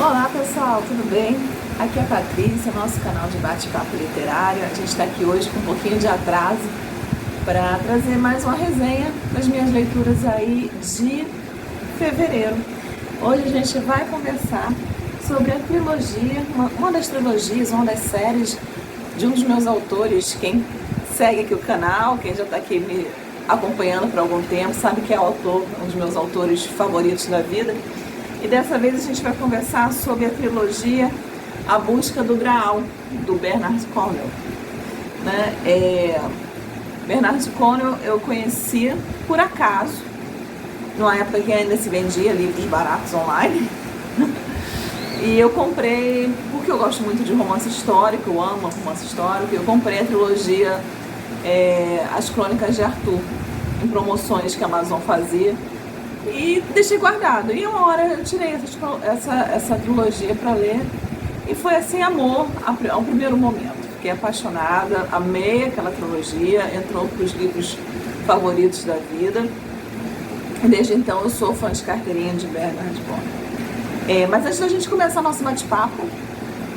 Olá pessoal, tudo bem? Aqui é a Patrícia, nosso canal de bate-papo literário. A gente está aqui hoje com um pouquinho de atraso para trazer mais uma resenha das minhas leituras aí de fevereiro. Hoje a gente vai conversar sobre a trilogia, uma das trilogias, uma das séries de um dos meus autores. Quem segue aqui o canal, quem já está aqui me acompanhando por algum tempo, sabe que é autor, um dos meus autores favoritos da vida. E dessa vez a gente vai conversar sobre a trilogia A Busca do Graal, do Bernard Cornwell. Bernard Cornwell eu conheci por acaso, numa época que ainda se vendia livros baratos online. E eu comprei, porque eu gosto muito de romance histórico, eu amo romance histórico, eu comprei a trilogia As Crônicas de Arthur, em promoções que a Amazon fazia. E deixei guardado. E uma hora eu tirei essa trilogia para ler. E foi assim, amor ao primeiro momento. Fiquei apaixonada, amei aquela trilogia, entrou para os livros favoritos da vida. E desde então eu sou fã de carteirinha de Bernard Cornwell. Mas antes da gente começar nosso bate-papo,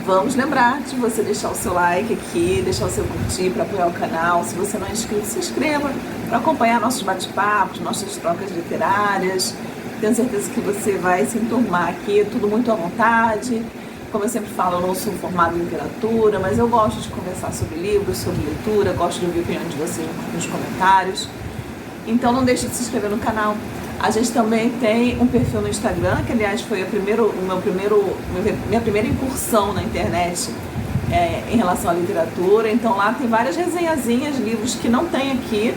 vamos lembrar de você deixar o seu like aqui, deixar o seu curtir para apoiar o canal. Se você não é inscrito, se inscreva para acompanhar nossos bate-papos, nossas trocas literárias. Tenho certeza que você vai se enturmar aqui, tudo muito à vontade. Como eu sempre falo, eu não sou formada em literatura, mas eu gosto de conversar sobre livros, sobre leitura, gosto de ouvir a opinião de vocês nos comentários. Então não deixe de se inscrever no canal. A gente também tem um perfil no Instagram, que aliás foi minha primeira incursão na internet em relação à literatura. Então lá tem várias resenhazinhas, livros que não tem aqui,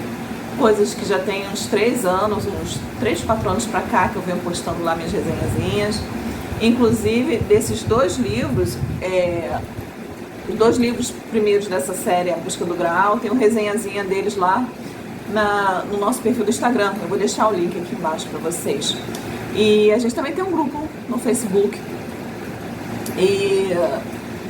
coisas que já tem uns 3 anos, uns 3, 4 anos pra cá que eu venho postando lá minhas resenhazinhas. Inclusive desses 2 livros, os 2 livros primeiros dessa série, A Busca do Graal, tem uma resenhazinha deles lá no nosso perfil do Instagram. Eu vou deixar o link aqui embaixo para vocês. E a gente também tem um grupo no Facebook. E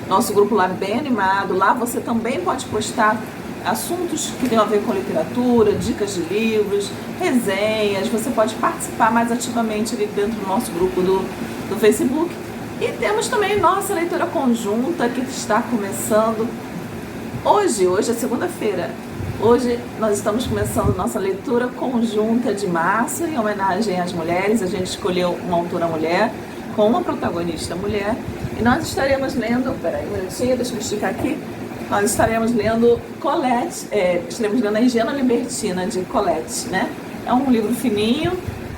nosso grupo lá é bem animado. Lá você também pode postar assuntos que tenham a ver com literatura, dicas de livros, resenhas. Você pode participar mais ativamente ali dentro do nosso grupo do Facebook. E temos também nossa leitura conjunta que está começando hoje é segunda-feira. Hoje nós estamos começando nossa leitura conjunta de março, em homenagem às mulheres. A gente escolheu uma autora mulher, com uma protagonista mulher, e nós estaremos lendo, peraí um minutinho, deixa eu esticar aqui, nós estaremos lendo Colette, estaremos lendo A Ingênua Libertina, de Colette, né? É um livro fininho,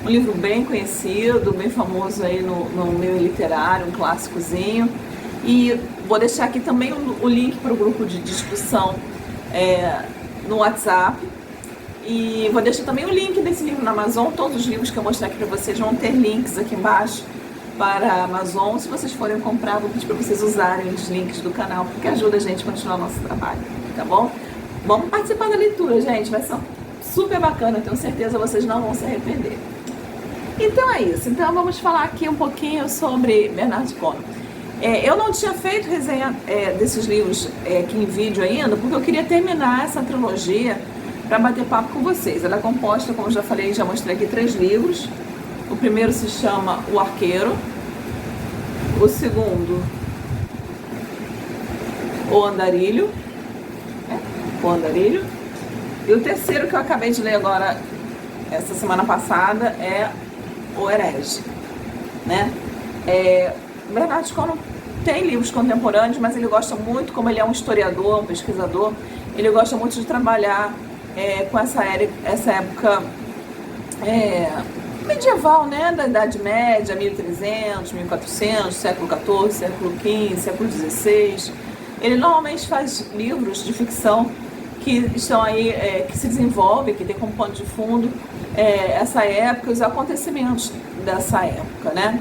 um livro bem conhecido, bem famoso aí no meio literário, um clássicozinho. E vou deixar aqui também o link para o grupo de discussão no WhatsApp, e vou deixar também o link desse livro na Amazon. Todos os livros que eu mostrar aqui para vocês vão ter links aqui embaixo para a Amazon. Se vocês forem comprar, vou pedir para vocês usarem os links do canal, porque ajuda a gente a continuar o nosso trabalho, tá bom? Vamos participar da leitura, gente, vai ser super bacana, eu tenho certeza que vocês não vão se arrepender. Então é isso, então vamos falar aqui um pouquinho sobre Bernard Cornwell. Eu não tinha feito resenha desses livros aqui em vídeo ainda, porque eu queria terminar essa trilogia para bater papo com vocês. Ela é composta, como eu já falei, já mostrei aqui, 3 livros. O primeiro se chama O Arqueiro, o segundo, O Andarilho, e o terceiro, que eu acabei de ler agora, essa semana passada, é O Herege, né? Bernard Cornwell tem livros contemporâneos, mas ele gosta muito, como ele é um historiador, um pesquisador, ele gosta muito de trabalhar com essa época medieval, né, da Idade Média, 1300, 1400, século XIV, século XV, século XVI. Ele normalmente faz livros de ficção que estão aí, que se desenvolvem, que tem como pano de fundo essa época, os acontecimentos dessa época, né?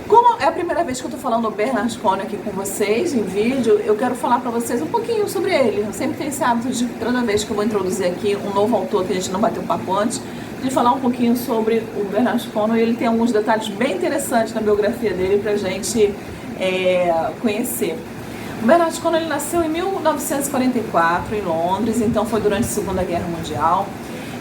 Como é a primeira vez que eu estou falando do Bernard Cornwell aqui com vocês em vídeo, eu quero falar para vocês um pouquinho sobre ele. Eu sempre tenho esse hábito de, toda vez que eu vou introduzir aqui um novo autor que a gente não bateu papo antes, de falar um pouquinho sobre o Bernard Cornwell. Ele tem alguns detalhes bem interessantes na biografia dele para a gente conhecer. O Bernard Cornwell ele nasceu em 1944 em Londres, então foi durante a Segunda Guerra Mundial.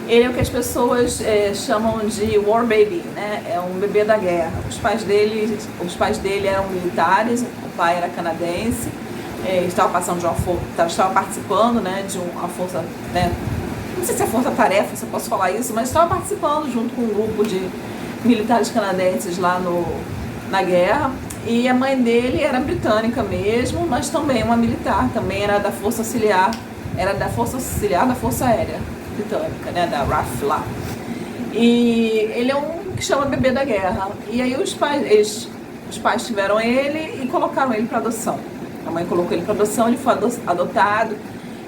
Ele é o que as pessoas chamam de war baby, né? É um bebê da guerra. Os pais dele eram militares, o pai era canadense, estava participando, né, de uma força, né, não sei se é força-tarefa, se eu posso falar isso, mas estava participando junto com um grupo de militares canadenses lá na guerra. E a mãe dele era britânica mesmo, mas também uma militar, também era da Força Auxiliar, da Força Aérea Britânica, né, da RAF lá. E ele é um que chama bebê da guerra. E aí os pais tiveram ele e colocaram ele para adoção. A mãe colocou ele para adoção, ele foi adotado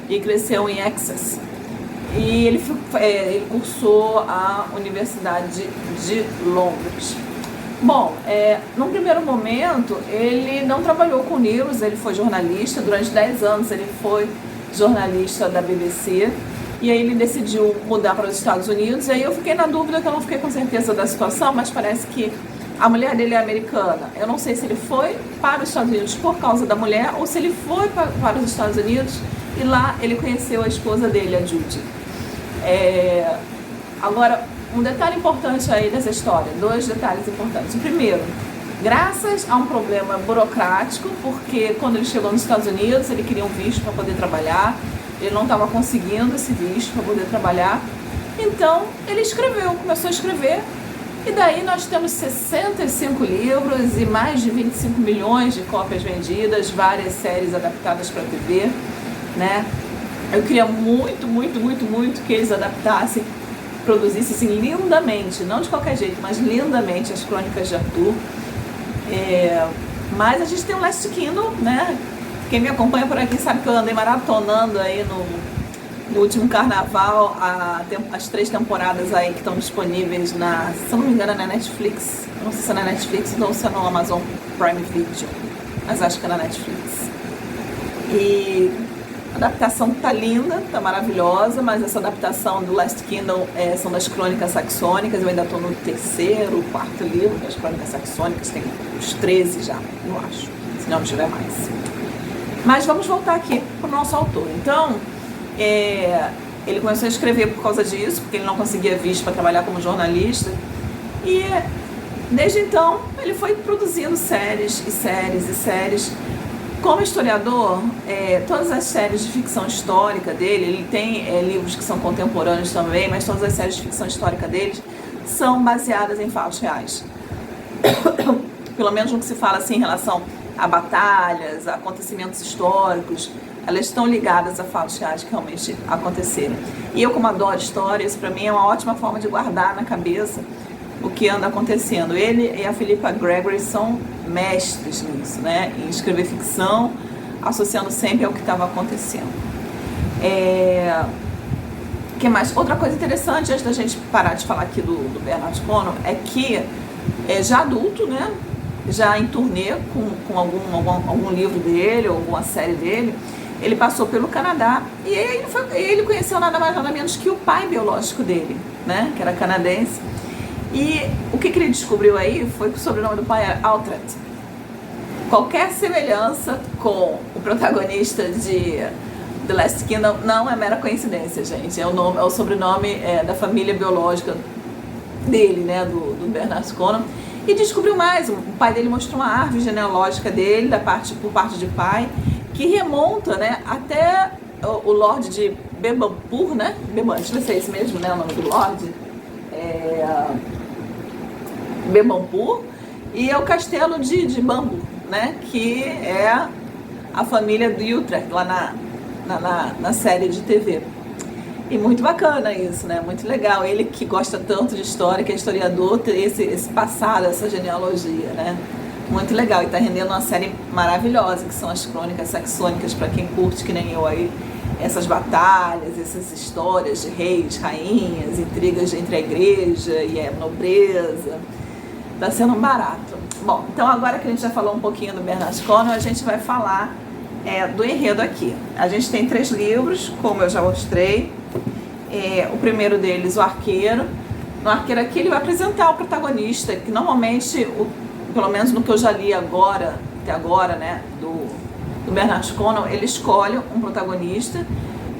e cresceu em Essex. E ele cursou a Universidade de Londres. Bom, num primeiro momento, ele não trabalhou com livros, ele foi jornalista. Durante 10 anos ele foi jornalista da BBC. E aí ele decidiu mudar para os Estados Unidos. E aí eu fiquei na dúvida, que eu não fiquei com certeza da situação, mas parece que a mulher dele é americana. Eu não sei se ele foi para os Estados Unidos por causa da mulher ou se ele foi para os Estados Unidos e lá ele conheceu a esposa dele, a Judy. Agora, um detalhe importante aí dessa história, 2 detalhes importantes. O primeiro, graças a um problema burocrático, porque quando ele chegou nos Estados Unidos, ele queria um visto para poder trabalhar, ele não estava conseguindo esse visto para poder trabalhar, então ele começou a escrever, e daí nós temos 65 livros e mais de 25 milhões de cópias vendidas, várias séries adaptadas para TV, né? Eu queria muito que eles adaptassem, produzissem assim lindamente, não de qualquer jeito, mas lindamente as Crônicas de Arthur. Mas a gente tem o Last Kingdom, né? Quem me acompanha por aqui sabe que eu andei maratonando aí no último carnaval as 3 temporadas aí que estão disponíveis se eu não me engano, é na Netflix. Não sei se é na Netflix ou se é no Amazon Prime Video, mas acho que é na Netflix. E a adaptação tá linda, tá maravilhosa, mas essa adaptação do Last Kingdom são das Crônicas Saxônicas. Eu ainda estou no 3º, 4º livro das Crônicas Saxônicas, tem os 13 já, eu acho, se não tiver mais. Mas vamos voltar aqui para o nosso autor. Então, ele começou a escrever por causa disso, porque ele não conseguia visto para trabalhar como jornalista. E desde então, ele foi produzindo séries e séries e séries. Como historiador, todas as séries de ficção histórica dele, ele tem livros que são contemporâneos também, mas todas as séries de ficção histórica dele são baseadas em fatos reais. Pelo menos no que se fala assim em relação a batalhas, a acontecimentos históricos, elas estão ligadas a fatos reais que realmente aconteceram. E eu, como adoro história, isso para mim é uma ótima forma de guardar na cabeça o que anda acontecendo. Ele e a Philippa Gregory são mestres nisso, né? Em escrever ficção, associando sempre ao que estava acontecendo. Que mais? Outra coisa interessante, antes da gente parar de falar aqui do Bernard Cornwell, é que já adulto, né? Já em turnê com algum livro dele ou alguma série dele, ele passou pelo Canadá e ele conheceu nada mais nada menos que o pai biológico dele, né? Que era canadense. E o que ele descobriu aí foi que o sobrenome do pai era Altred. Qualquer semelhança com o protagonista de The Last Kingdom não é mera coincidência, gente. É o sobrenome da família biológica dele, né? Do Bernard Cornwell. E descobriu mais, o pai dele mostrou uma árvore genealógica dele, por parte de pai, que remonta, né, até o Lorde de Bebbanpur, né? Deixa eu ver se é esse mesmo, né, o nome do Lorde. Bebbanpur, e é o castelo de Bamburgh, né, que é a família do Utrecht, lá na série de TV. E muito bacana isso, né? Muito legal. Ele que gosta tanto de história, que é historiador, ter esse passado, essa genealogia, né? Muito legal. E tá rendendo uma série maravilhosa, que são as Crônicas Saxônicas, para quem curte, que nem eu aí, essas batalhas, essas histórias de reis, rainhas, intrigas entre a igreja e a nobreza. Tá sendo um barato. Bom, então agora que a gente já falou um pouquinho do Bernard Cornwell, a gente vai falar do enredo aqui. A gente tem 3 livros, como eu já mostrei. O primeiro deles, O Arqueiro. No Arqueiro aqui ele vai apresentar o protagonista, que normalmente, pelo menos no que eu já li até agora, né, do Bernard Cornwell, ele escolhe um protagonista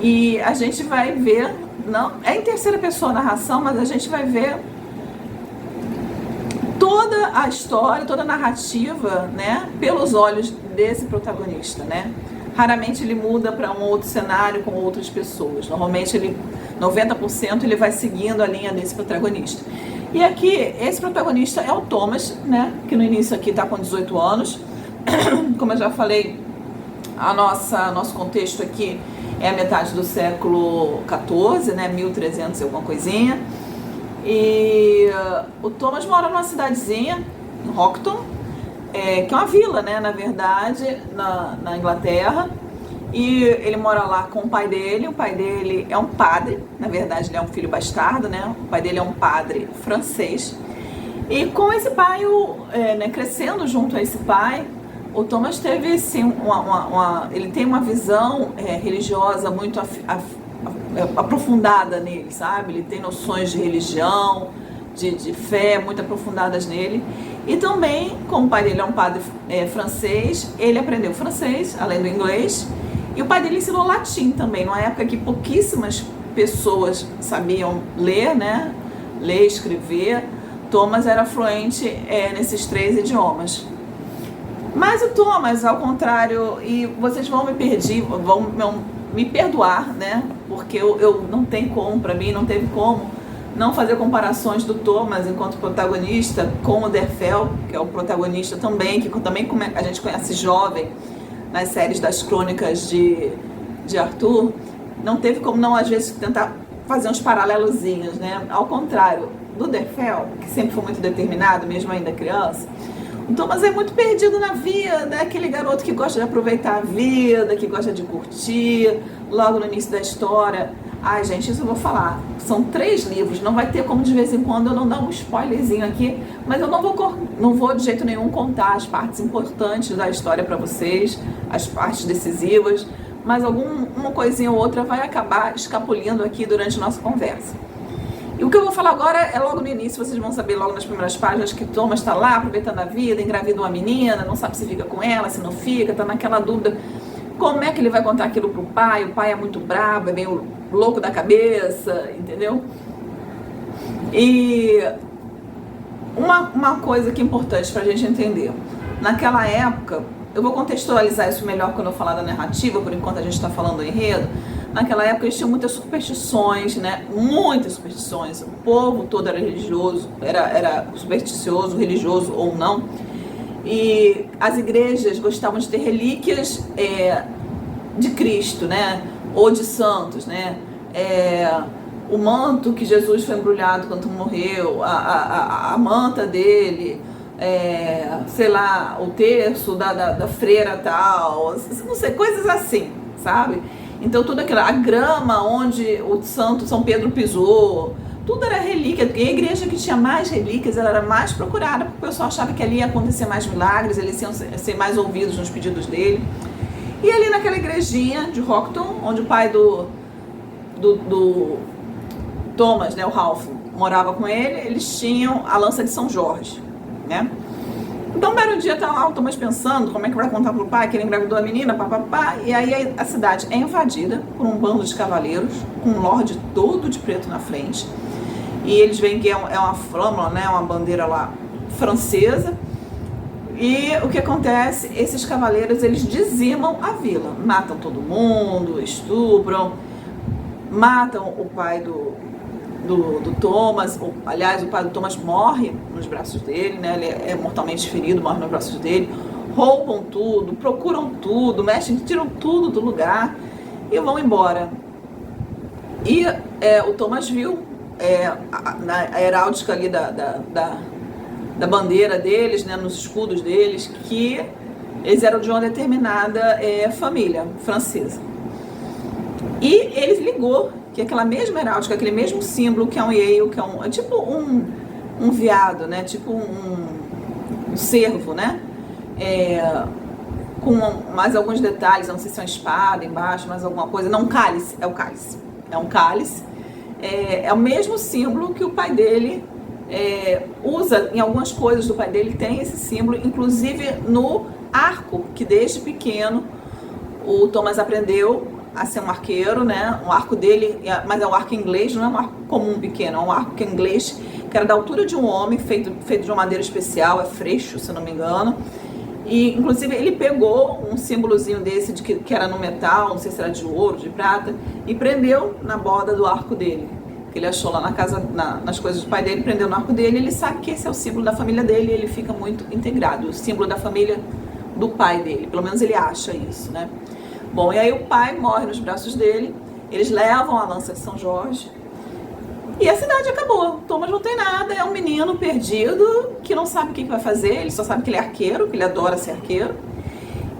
e a gente vai ver não é em terceira pessoa a narração, mas a gente vai ver toda a história, toda a narrativa, né, pelos olhos desse protagonista, né? Raramente ele muda para um outro cenário com outras pessoas. Normalmente 90% ele vai seguindo a linha desse protagonista. E aqui, esse protagonista é o Thomas, né, que no início aqui está com 18 anos. Como eu já falei, nosso contexto aqui é a metade do século XIV, né, 1300 e alguma coisinha. E o Thomas mora numa cidadezinha, em Rockton, que é uma vila, né, na verdade, na Inglaterra. E ele mora lá com o pai dele. O pai dele é um padre, na verdade ele é um filho bastardo, né? O pai dele é um padre francês. E com esse pai, né, crescendo junto a esse pai, o Thomas teve sim ele tem uma visão religiosa muito aprofundada nele, sabe? Ele tem noções de religião, de fé muito aprofundadas nele. E também, como o pai dele é um padre francês, ele aprendeu francês, além do inglês. E o pai dele ensinou latim também, numa época que pouquíssimas pessoas sabiam ler, né? Ler e escrever. Thomas era fluente nesses 3 idiomas. Mas o Thomas, ao contrário, e vocês vão me perdoar, né? Porque eu não tem como, para mim, não teve como não fazer comparações do Thomas enquanto protagonista com o Derfel, que é o protagonista também, que também a gente conhece jovem nas séries das crônicas de Arthur. Não teve como não, às vezes, tentar fazer uns paralelozinhos, né? Ao contrário do Derfel, que sempre foi muito determinado, mesmo ainda criança, o Thomas é muito perdido na vida, é aquele garoto que gosta de aproveitar a vida, que gosta de curtir. Logo no início da história, ai gente, isso eu vou falar, são 3 livros, não vai ter como de vez em quando eu não dar um spoilerzinho aqui, mas eu não vou de jeito nenhum contar as partes importantes da história para vocês, as partes decisivas, mas uma coisinha ou outra vai acabar escapulindo aqui durante a nossa conversa. E o que eu vou falar agora é logo no início, vocês vão saber logo nas primeiras páginas que Thomas está lá aproveitando a vida, engravida uma menina, não sabe se fica com ela, se não fica, está naquela dúvida. Como é que ele vai contar aquilo pro pai? O pai é muito brabo, é meio louco da cabeça, entendeu? E uma coisa que é importante pra gente entender. Naquela época, eu vou contextualizar isso melhor quando eu falar da narrativa, por enquanto a gente está falando do enredo. Naquela época eles tinham muitas superstições, né? Muitas superstições. O povo todo era religioso, era supersticioso, religioso ou não. E as igrejas gostavam de ter relíquias de Cristo, né? Ou de santos, né? O manto que Jesus foi embrulhado quando morreu, a manta dele, sei lá, o terço da freira tal, não sei, coisas assim, sabe? Então tudo aquilo, a grama onde o santo São Pedro pisou, tudo era relíquia. E a igreja que tinha mais relíquias, ela era mais procurada, porque o pessoal achava que ali ia acontecer mais milagres, eles iam ser mais ouvidos nos pedidos dele. E ali naquela igrejinha de Rockton, onde o pai do Thomas, né, o Ralph, morava com ele, eles tinham a lança de São Jorge, né? Então, um belo dia, tá lá o Thomas pensando como é que vai contar pro pai que ele engravidou a menina, papapá, e aí a cidade é invadida por um bando de cavaleiros, com um lorde todo de preto na frente, e eles veem que é uma flâmula, né, uma bandeira lá francesa, e o que acontece? Esses cavaleiros, eles dizimam a vila, matam todo mundo, estupram, matam o pai do Thomas. Aliás, o pai do Thomas morre nos braços dele, né? Ele é mortalmente ferido, morre nos braços dele. Roubam tudo, procuram tudo, mexem, tiram tudo do lugar e vão embora. E o Thomas viu na heráldica ali da bandeira deles, né, nos escudos deles, que eles eram de uma determinada família francesa. E ele ligou que aquela mesma heráldica, aquele mesmo símbolo que é um Yale, que é tipo um veado, né? Tipo um cervo, né? Com mais alguns detalhes, não sei se é uma espada embaixo, mais alguma coisa. Não, um cálice, é o cálice. É um cálice. É o mesmo símbolo que o pai dele usa em algumas coisas do pai dele, tem esse símbolo, inclusive no arco, que desde pequeno o Thomas aprendeu a ser um arqueiro, né? O arco dele, mas é um arco inglês, não é um arco comum pequeno, é um arco inglês que era da altura de um homem, feito de uma madeira especial, é freixo, se não me engano. E, inclusive, ele pegou um símbolozinho desse que era no metal, não sei se era de ouro, de prata, e prendeu na borda do arco dele. Que ele achou lá na casa, nas coisas do pai dele, prendeu no arco dele. Ele sabe que esse é o símbolo da família dele e ele fica muito integrado. O símbolo da família do pai dele, pelo menos ele acha isso, né? Bom, e aí o pai morre nos braços dele, eles levam a lança de São Jorge e a cidade acabou. Thomas não tem nada, é um menino perdido que não sabe o que vai fazer, ele só sabe que ele é arqueiro, que ele adora ser arqueiro.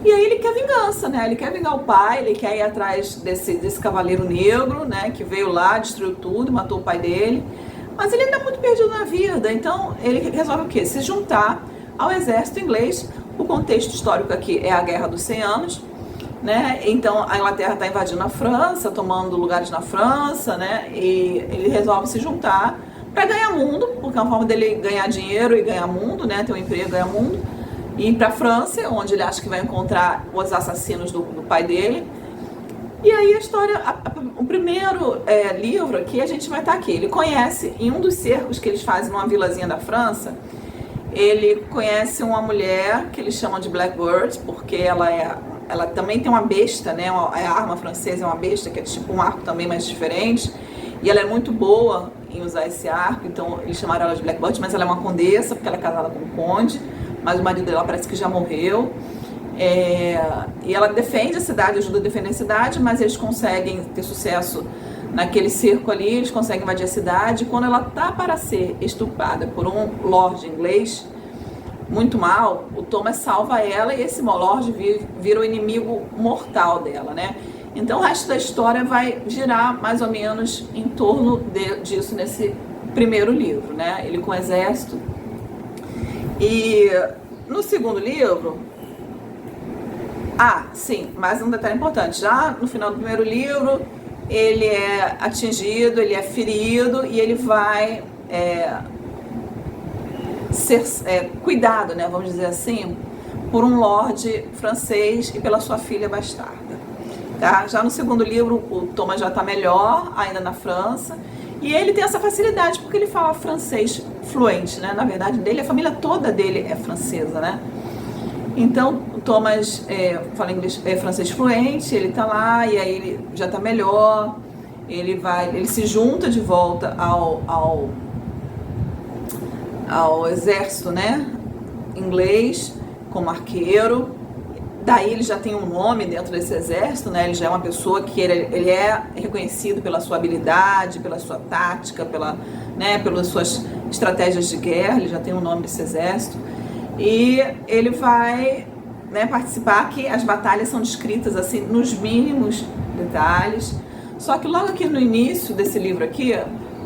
E aí ele quer vingança, né? Ele quer vingar o pai, ele quer ir atrás desse cavaleiro negro, né? Que veio lá, destruiu tudo, matou o pai dele. Mas ele ainda é muito perdido na vida, então ele resolve o quê? Se juntar ao exército inglês. O contexto histórico aqui é a Guerra dos 100 Anos, né? Então a Inglaterra está invadindo a França, tomando lugares na França, né? E ele resolve se juntar para ganhar mundo, porque é uma forma dele ganhar dinheiro e ganhar mundo, né? Ter um emprego e ganhar mundo. E ir para a França, onde ele acha que vai encontrar os assassinos do pai dele. E aí a história, o primeiro livro aqui, a gente vai estar aqui. Ele conhece, em um dos cercos que eles fazem numa vilazinha da França, ele conhece uma mulher que eles chamam de Blackbird, porque ela também tem uma besta, né? A arma francesa é uma besta, que é tipo um arco também, mais diferente. E ela é muito boa em usar esse arco, então eles chamaram ela de Blackbird, mas ela é uma condessa, porque ela é casada com um conde, mas o marido dela parece que já morreu. E ela defende a cidade, ajuda a defender a cidade, mas eles conseguem ter sucesso naquele cerco ali, eles conseguem invadir a cidade. Quando ela tá para ser estuprada por um lord inglês, muito mal, o Thomas salva ela e esse lord vira o inimigo mortal dela, né? Então o resto da história vai girar mais ou menos em torno disso nesse primeiro livro, né? Ele com o exército. E no segundo livro... sim, mas um detalhe importante, já no final do primeiro livro, ele é atingido, ele é ferido e ele vai ser cuidado, né, vamos dizer assim, por um lorde francês e pela sua filha bastarda. Tá? Já no segundo livro, o Thomas já está melhor, ainda na França, e ele tem essa facilidade porque ele fala francês fluente, né? Na verdade, a família toda dele é francesa, né? Então, o Thomas fala inglês, francês fluente, ele tá lá e aí ele já tá melhor, ele se junta de volta ao exército, né, inglês, como arqueiro. Daí ele já tem um nome dentro desse exército, né, ele já é uma pessoa que ele é reconhecido pela sua habilidade, pela sua tática, pelas suas estratégias de guerra, ele já tem um nome desse exército. E ele vai, né, participar, que as batalhas são descritas assim nos mínimos detalhes. Só que logo aqui no início desse livro aqui,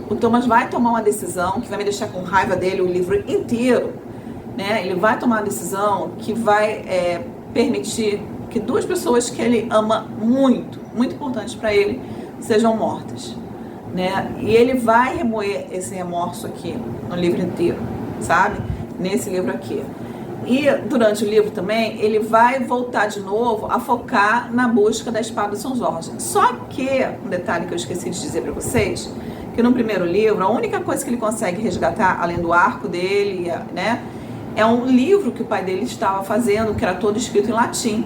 o Thomas vai tomar uma decisão que vai me deixar com raiva dele o livro inteiro, né? Ele vai tomar uma decisão que vai permitir que duas pessoas que ele ama muito, muito importantes para ele, sejam mortas, né? E ele vai remoer esse remorso aqui no livro inteiro, sabe? Nesse livro aqui. E durante o livro também, ele vai voltar de novo a focar na busca da espada de São Jorge. Só que, um detalhe que eu esqueci de dizer para vocês, que no primeiro livro, a única coisa que ele consegue resgatar, além do arco dele, né, é um livro que o pai dele estava fazendo, que era todo escrito em latim.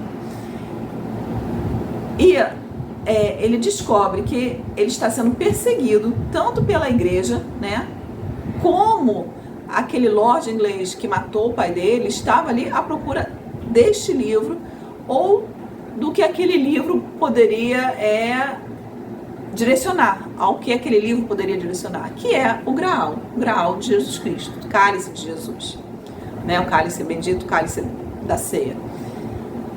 E ele descobre que ele está sendo perseguido tanto pela igreja, né, como aquele lord inglês que matou o pai dele estava ali à procura deste livro, ou do que aquele livro poderia direcionar, ao que aquele livro poderia direcionar, que é o Graal de Jesus Cristo, o cálice de Jesus, né? O cálice bendito, o cálice da ceia.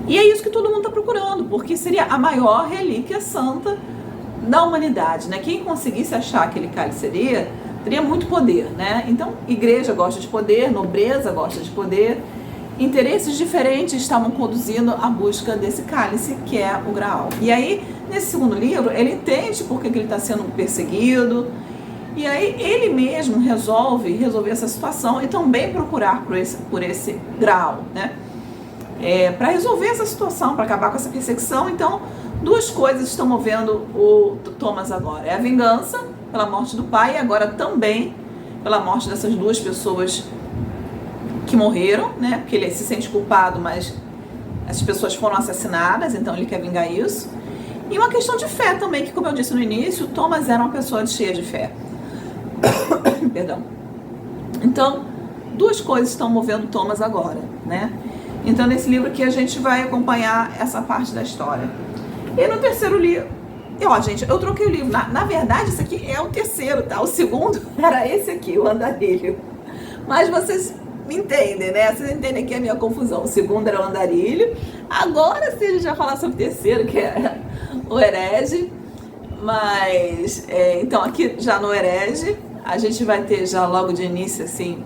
E é isso que todo mundo está procurando, porque seria a maior relíquia santa da humanidade, né? Quem conseguisse achar aquele cálice teria muito poder, né? Então, igreja gosta de poder, nobreza gosta de poder, interesses diferentes estavam conduzindo à busca desse cálice, que é o Graal. E aí, nesse segundo livro, ele entende por que ele está sendo perseguido, e aí ele mesmo resolver essa situação e também procurar por esse Graal, né? para resolver essa situação, para acabar com essa perseguição. Então, duas coisas estão movendo o Thomas agora. É a vingança pela morte do pai e agora também pela morte dessas duas pessoas que morreram, né? Porque ele se sente culpado, mas as pessoas foram assassinadas, então ele quer vingar isso. E uma questão de fé também, que como eu disse no início, o Thomas era uma pessoa cheia de fé. Perdão. Então, duas coisas estão movendo o Thomas agora, né? Então, nesse livro aqui a gente vai acompanhar essa parte da história. E no terceiro livro, gente, eu troquei o livro. Na verdade, isso aqui é o terceiro, tá? O segundo era esse aqui, o Andarilho. Mas vocês me entendem, né? Vocês entendem aqui a minha confusão. O segundo era o Andarilho. Agora sim a gente vai falar sobre o terceiro, que é o Herege. Mas, então aqui já no Herege, a gente vai ter já logo de início, assim,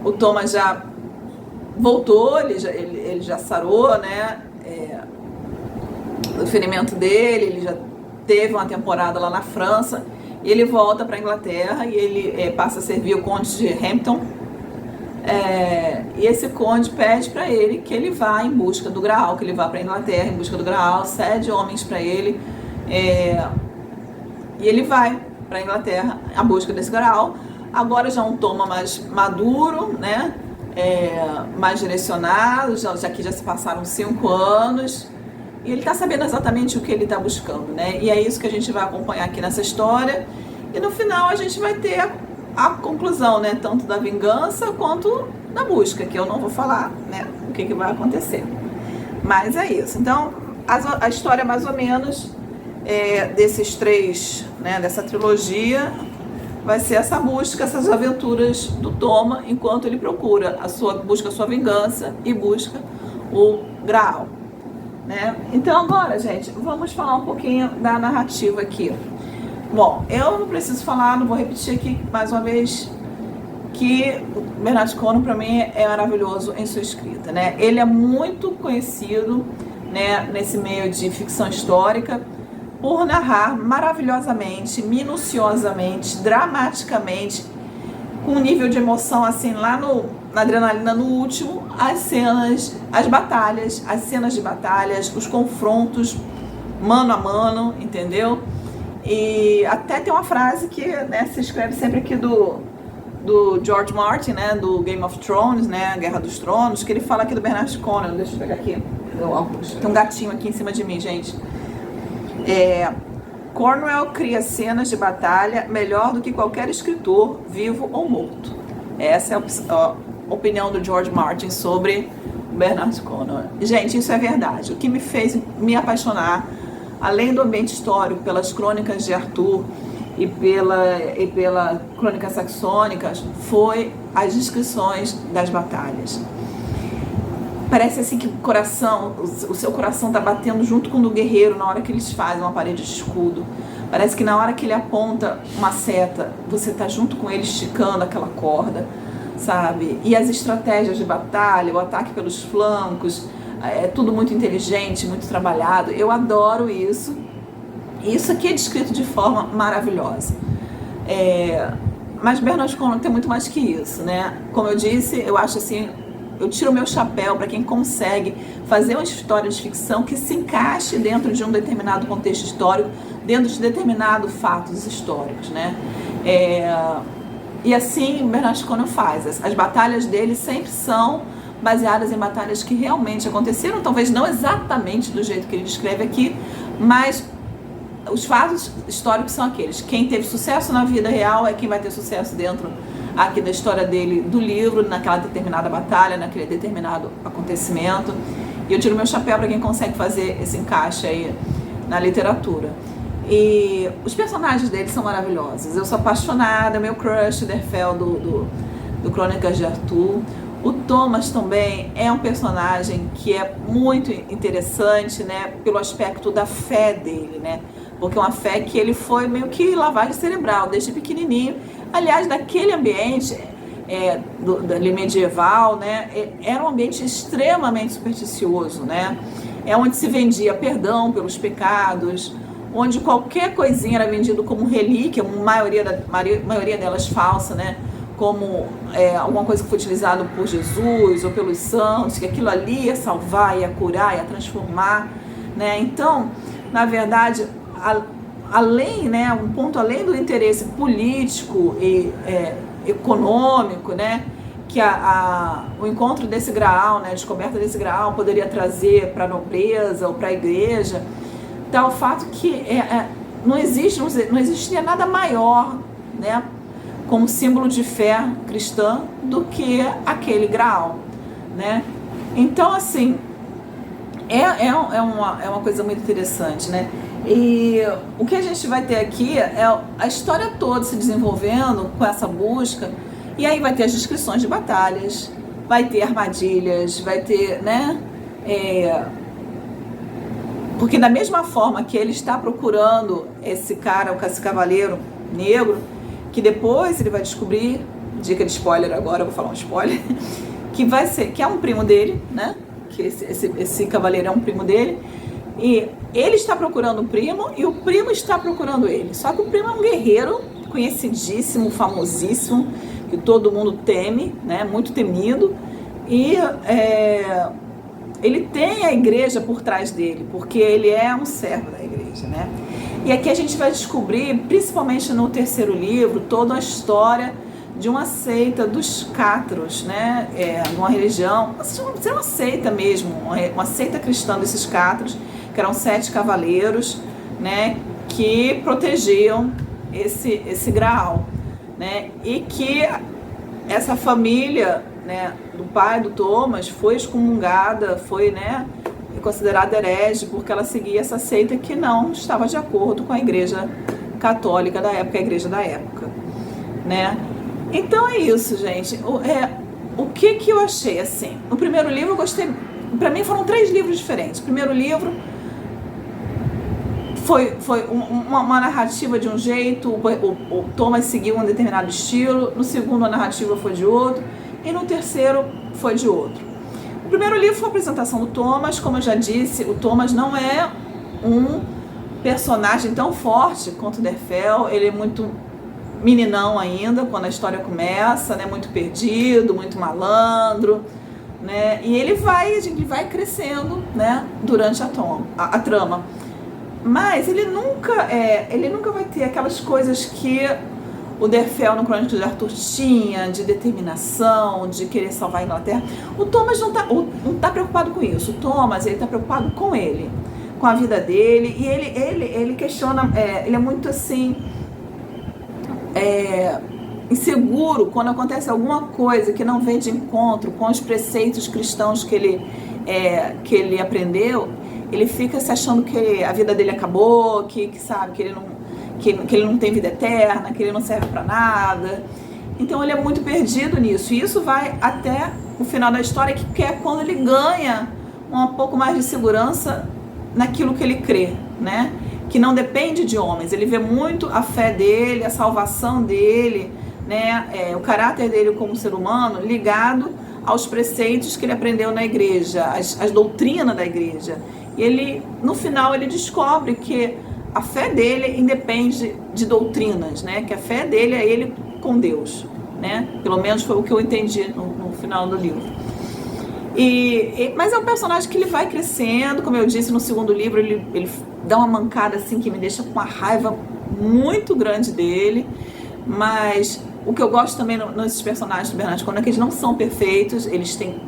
o Thomas já voltou, ele já sarou, né? O ferimento dele, ele já teve uma temporada lá na França, e ele volta para a Inglaterra e ele passa a servir o conde de Hampton. E esse conde pede para ele que ele vá em busca do Graal, que ele vá para a Inglaterra em busca do Graal, cede homens para ele, e ele vai para a Inglaterra à busca desse Graal. Agora já um Thomas mais maduro, né? Mais direcionado, já que já se passaram 5 anos, e ele está sabendo exatamente o que ele está buscando, né? E é isso que a gente vai acompanhar aqui nessa história, e no final a gente vai ter a conclusão, né? Tanto da vingança quanto da busca, que eu não vou falar, né? O que vai acontecer. Mas é isso. Então, a história mais ou menos desses 3, né? Dessa trilogia, vai ser essa busca, essas aventuras do Thomas, enquanto ele busca a sua vingança e busca o Graal, né? Então agora, gente, vamos falar um pouquinho da narrativa aqui. Bom, eu não preciso falar, não vou repetir aqui mais uma vez, que Bernard Cornwell para mim é maravilhoso em sua escrita, né? Ele é muito conhecido, né, nesse meio de ficção histórica, por narrar maravilhosamente, minuciosamente, dramaticamente, com um nível de emoção assim lá na adrenalina no último, as cenas de batalhas, os confrontos mano a mano, entendeu? E até tem uma frase que, né, se escreve sempre aqui do George Martin, né, do Game of Thrones, né, Guerra dos Tronos, que ele fala aqui do Bernard Cornwell. Deixa eu pegar aqui, tem um gatinho aqui em cima de mim, gente. Cornwell cria cenas de batalha melhor do que qualquer escritor, vivo ou morto. Essa é a opinião do George Martin sobre Bernard Cornwell. Gente, isso é verdade. O que me fez me apaixonar, além do ambiente histórico, pelas crônicas de Arthur e pela crônicas saxônicas, foi as descrições das batalhas. Parece assim que o seu coração está batendo junto com o do guerreiro na hora que eles fazem uma parede de escudo. Parece que na hora que ele aponta uma seta, você está junto com ele esticando aquela corda, sabe? E as estratégias de batalha, o ataque pelos flancos, é tudo muito inteligente, muito trabalhado. Eu adoro isso. E isso aqui é descrito de forma maravilhosa. Mas Bernard Cornwell tem muito mais que isso, né? Como eu disse, eu acho assim, eu tiro o meu chapéu para quem consegue fazer uma história de ficção que se encaixe dentro de um determinado contexto histórico, dentro de determinados fatos históricos, né? E assim Bernard Cornwell faz. As batalhas dele sempre são baseadas em batalhas que realmente aconteceram, talvez não exatamente do jeito que ele descreve aqui, mas os fatos históricos são aqueles. Quem teve sucesso na vida real é quem vai ter sucesso dentro aqui da história dele, do livro, naquela determinada batalha, naquele determinado acontecimento. E eu tiro meu chapéu para quem consegue fazer esse encaixe aí na literatura. E os personagens dele são maravilhosos. Eu sou apaixonada, meu crush, Derfel, do Crônicas de Arthur. O Thomas também é um personagem que é muito interessante, né, pelo aspecto da fé dele, né? Porque é uma fé que ele foi meio que lavagem cerebral, desde pequenininho. Aliás, daquele ambiente ali medieval, né, era um ambiente extremamente supersticioso, né? É onde se vendia perdão pelos pecados, onde qualquer coisinha era vendido como relíquia, maioria delas falsa, né? como alguma coisa que foi utilizada por Jesus ou pelos santos, que aquilo ali ia salvar, ia curar, ia transformar, né? Então, na verdade, além, né, um ponto além do interesse político e econômico, né, que o encontro desse Graal, né, a descoberta desse Graal poderia trazer para a nobreza ou para a igreja, tá o fato que não existiria nada maior, né, como símbolo de fé cristã do que aquele Graal, né? Então, assim, é uma coisa muito interessante, né? E o que a gente vai ter aqui é a história toda se desenvolvendo com essa busca, e aí vai ter as descrições de batalhas, vai ter armadilhas, vai ter, né? Porque da mesma forma que ele está procurando esse cara, esse cavaleiro negro, que depois ele vai descobrir, dica de spoiler agora, eu vou falar um spoiler, que é um primo dele, né? Que esse cavaleiro é um primo dele, e ele está procurando o primo e o primo está procurando ele. Só que o primo é um guerreiro conhecidíssimo, famosíssimo, que todo mundo teme, né? Muito temido, e ele tem a igreja por trás dele, porque ele é um servo da igreja, né? E aqui a gente vai descobrir, principalmente no terceiro livro, toda a história de uma seita dos Cátros, né? Uma religião, uma seita mesmo, uma seita cristã desses Cátros, que eram 7 cavaleiros, né? Que protegiam esse Graal, né? E que essa família, né, do pai do Thomas foi excomungada, foi, né, considerada herege, porque ela seguia essa seita que não estava de acordo com a igreja católica da época, a igreja da época, né? Então é isso, gente. O que eu achei, assim, no primeiro livro eu gostei, para mim foram 3 livros diferentes. O primeiro livro foi uma narrativa de um jeito, o Thomas seguiu um determinado estilo, no segundo a narrativa foi de outro, e no terceiro foi de outro. O primeiro livro foi a apresentação do Thomas. Como eu já disse, o Thomas não é um personagem tão forte quanto o Derfel, ele é muito meninão ainda quando a história começa, né? Muito perdido, muito malandro, né? E ele vai crescendo, né? Durante a trama. Mas ele nunca vai ter aquelas coisas que o Derfel no Crônicas de Arthur tinha, de determinação, de querer salvar a Inglaterra. O Thomas não tá preocupado com isso. O Thomas, ele tá preocupado com ele, com a vida dele, e ele questiona, ele é muito assim, inseguro quando acontece alguma coisa que não vem de encontro com os preceitos cristãos que ele aprendeu. Ele fica se achando que a vida dele acabou, que sabe, que ele não tem vida eterna, que ele não serve para nada. Então ele é muito perdido nisso. E isso vai até o final da história, que é quando ele ganha um pouco mais de segurança naquilo que ele crê, né? Que não depende de homens. Ele vê muito a fé dele, a salvação dele, né? O caráter dele como ser humano ligado aos preceitos que ele aprendeu na igreja, as doutrinas da igreja. E ele, no final, ele descobre que a fé dele independe de doutrinas, né? Que a fé dele é ele com Deus, né? Pelo menos foi o que eu entendi no final do livro. Mas é um personagem que ele vai crescendo, como eu disse no segundo livro, ele dá uma mancada assim que me deixa com uma raiva muito grande dele. Mas o que eu gosto também nesses personagens do Bernard Cornwell é que eles não são perfeitos, eles têm,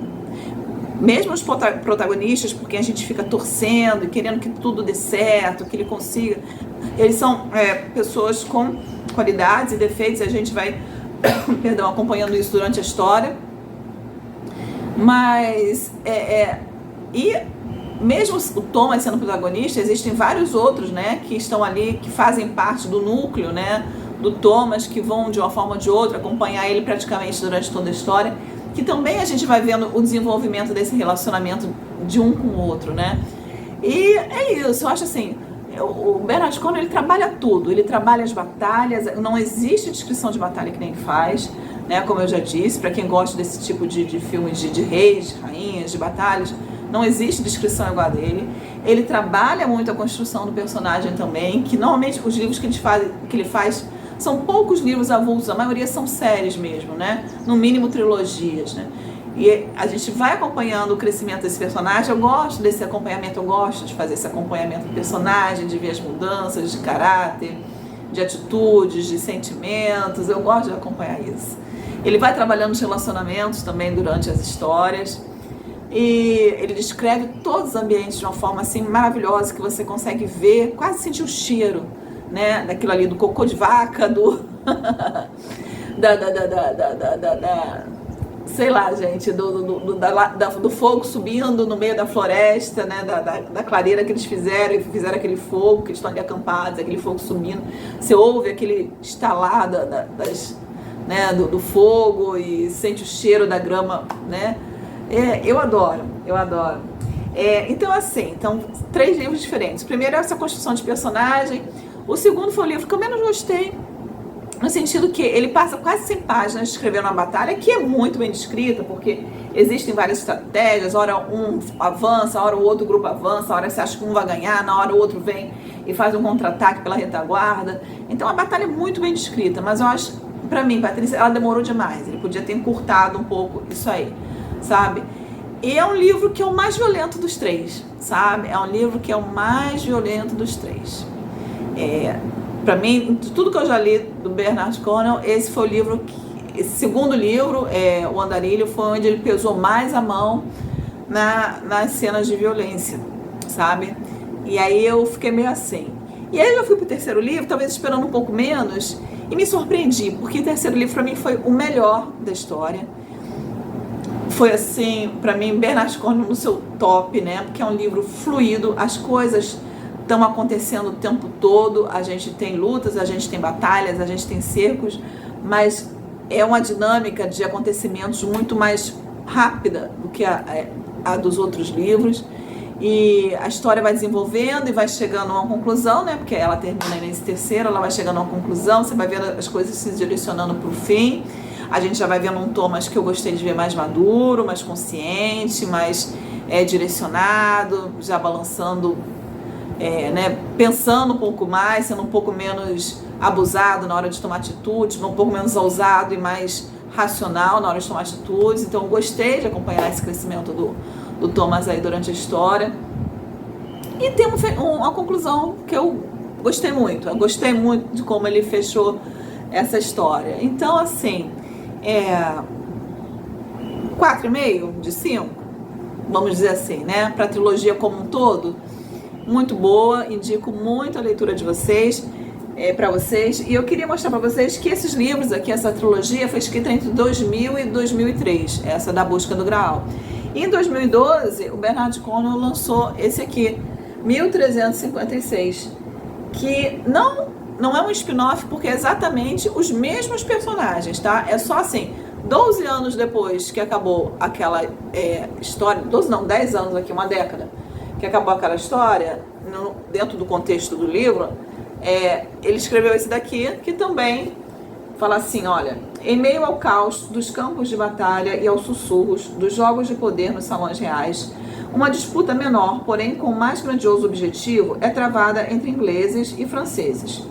mesmo os protagonistas, porque a gente fica torcendo e querendo que tudo dê certo, que ele consiga, eles são pessoas com qualidades e defeitos, e a gente vai acompanhando isso durante a história. Mas e mesmo o Thomas sendo protagonista, existem vários outros, né, que estão ali, que fazem parte do núcleo, né, do Thomas, que vão de uma forma ou de outra acompanhar ele praticamente durante toda a história, que também a gente vai vendo o desenvolvimento desse relacionamento de um com o outro, né? E é isso, eu acho assim, o Bernard Cornwell, ele trabalha tudo, ele trabalha as batalhas, não existe descrição de batalha que nem ele faz, né? Como eu já disse, para quem gosta desse tipo de filmes de reis, de rainhas, de batalhas, não existe descrição igual a dele. Ele trabalha muito a construção do personagem também, que normalmente os livros que ele faz São poucos livros avulsos, a maioria são séries mesmo, né? No mínimo trilogias, né? E a gente vai acompanhando o crescimento desse personagem. Eu gosto desse acompanhamento, eu gosto de fazer esse acompanhamento do personagem, de ver as mudanças de caráter, de atitudes, de sentimentos. Eu gosto de acompanhar isso. Ele vai trabalhando os relacionamentos também durante as histórias. E ele descreve todos os ambientes de uma forma assim maravilhosa, que você consegue ver, quase sentir o cheiro, né, daquilo ali, do cocô de vaca, do sei lá, gente, do fogo subindo no meio da floresta, né, da clareira que eles fizeram, e fizeram aquele fogo, que eles estão ali acampados, aquele fogo subindo. Você ouve aquele estalar né, do fogo e sente o cheiro da grama, né? Eu adoro. Então, assim, 3 livros diferentes. O primeiro é essa construção de personagem. O segundo foi o livro que eu menos gostei, no sentido que ele passa quase 100 páginas escrevendo uma batalha, que é muito bem descrita, porque existem várias estratégias, hora um avança, hora o outro grupo avança, hora você acha que um vai ganhar, na hora o outro vem e faz um contra-ataque pela retaguarda. Então a batalha é muito bem descrita, mas eu acho, pra mim, Patrícia, ela demorou demais. Ele podia ter encurtado um pouco isso aí, sabe? E é um livro que é o mais violento dos 3, sabe? É um livro que é o mais violento dos 3. Para mim, de tudo que eu já li do Bernard Cornwell, esse foi o livro esse segundo livro, O Andarilho, foi onde ele pesou mais a mão nas cenas de violência, sabe? E aí eu fiquei meio assim. E aí eu fui pro terceiro livro, talvez esperando um pouco menos, e me surpreendi, porque o terceiro livro para mim foi o melhor da história. Foi assim, para mim, Bernard Cornwell no seu top, né? Porque é um livro fluido, as coisas estão acontecendo o tempo todo, a gente tem lutas, a gente tem batalhas, a gente tem cercos, mas é uma dinâmica de acontecimentos muito mais rápida do que a dos outros livros, e a história vai desenvolvendo e vai chegando a uma conclusão, né? Porque ela termina aí nesse terceiro, ela vai chegando a uma conclusão, você vai vendo as coisas se direcionando para o fim. A gente já vai vendo um Thomas que eu gostei de ver mais maduro, mais consciente, mais direcionado, já balançando, né, pensando um pouco mais, sendo um pouco menos abusado na hora de tomar atitudes, um pouco menos ousado e mais racional na hora de tomar atitudes. Então eu gostei de acompanhar esse crescimento do Thomas aí durante a história. E tem uma conclusão que eu gostei muito. Eu gostei muito de como ele fechou essa história. Então, assim, 4,5 de 5, vamos dizer assim, né? Para a trilogia como um todo, muito boa, indico muito a leitura de vocês, para vocês. E eu queria mostrar para vocês que esses livros aqui, essa trilogia, foi escrita entre 2000 e 2003, essa da Busca do Graal. E em 2012, o Bernard Cornwell lançou esse aqui, 1356, que não é um spin-off, porque é exatamente os mesmos personagens, tá? É só assim, 12 anos depois que acabou aquela história, 12 não, 10 anos aqui, uma década, que acabou aquela história, dentro do contexto do livro, ele escreveu esse daqui, que também fala assim, olha, em meio ao caos dos campos de batalha e aos sussurros dos jogos de poder nos salões reais, uma disputa menor, porém com mais grandioso objetivo, é travada entre ingleses e franceses.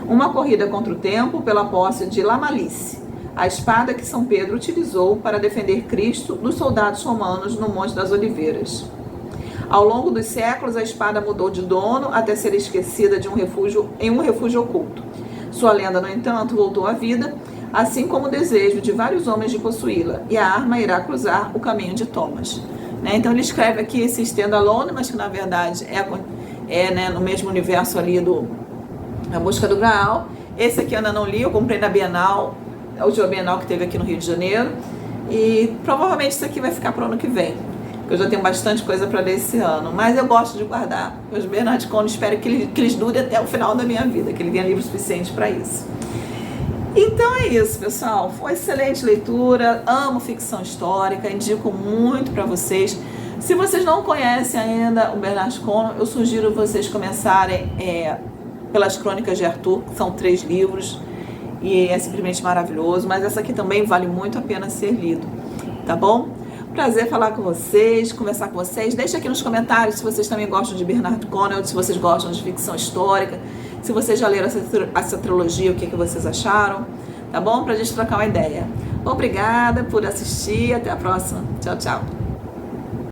Uma corrida contra o tempo pela posse de La Malice, a espada que São Pedro utilizou para defender Cristo dos soldados romanos no Monte das Oliveiras. Ao longo dos séculos, a espada mudou de dono até ser esquecida em um refúgio oculto. Sua lenda, no entanto, voltou à vida, assim como o desejo de vários homens de possuí-la, e a arma irá cruzar o caminho de Thomas. Então ele escreve aqui esse stand-alone, mas que na verdade né, no mesmo universo ali A Busca do Graal. Esse aqui eu ainda não li, eu comprei na Bienal, a última Bienal que teve aqui no Rio de Janeiro, e provavelmente isso aqui vai ficar para o ano que vem, porque eu já tenho bastante coisa para ler esse ano, mas eu gosto de guardar os Bernard Cornwell, espero que eles durem até o final da minha vida, que ele tenha livro suficiente para isso. Então é isso, pessoal, foi excelente leitura, amo ficção histórica, indico muito para vocês. Se vocês não conhecem ainda o Bernard Cornwell, eu sugiro vocês começarem pelas Crônicas de Arthur, que são 3 livros, e é simplesmente maravilhoso, mas essa aqui também vale muito a pena ser lido, tá bom? Prazer falar com vocês, conversar com vocês. Deixa aqui nos comentários se vocês também gostam de Bernard Cornwell, se vocês gostam de ficção histórica, Se vocês já leram essa trilogia, o que vocês acharam? Tá bom? Pra gente trocar uma ideia. Obrigada por assistir. Até a próxima. Tchau, tchau.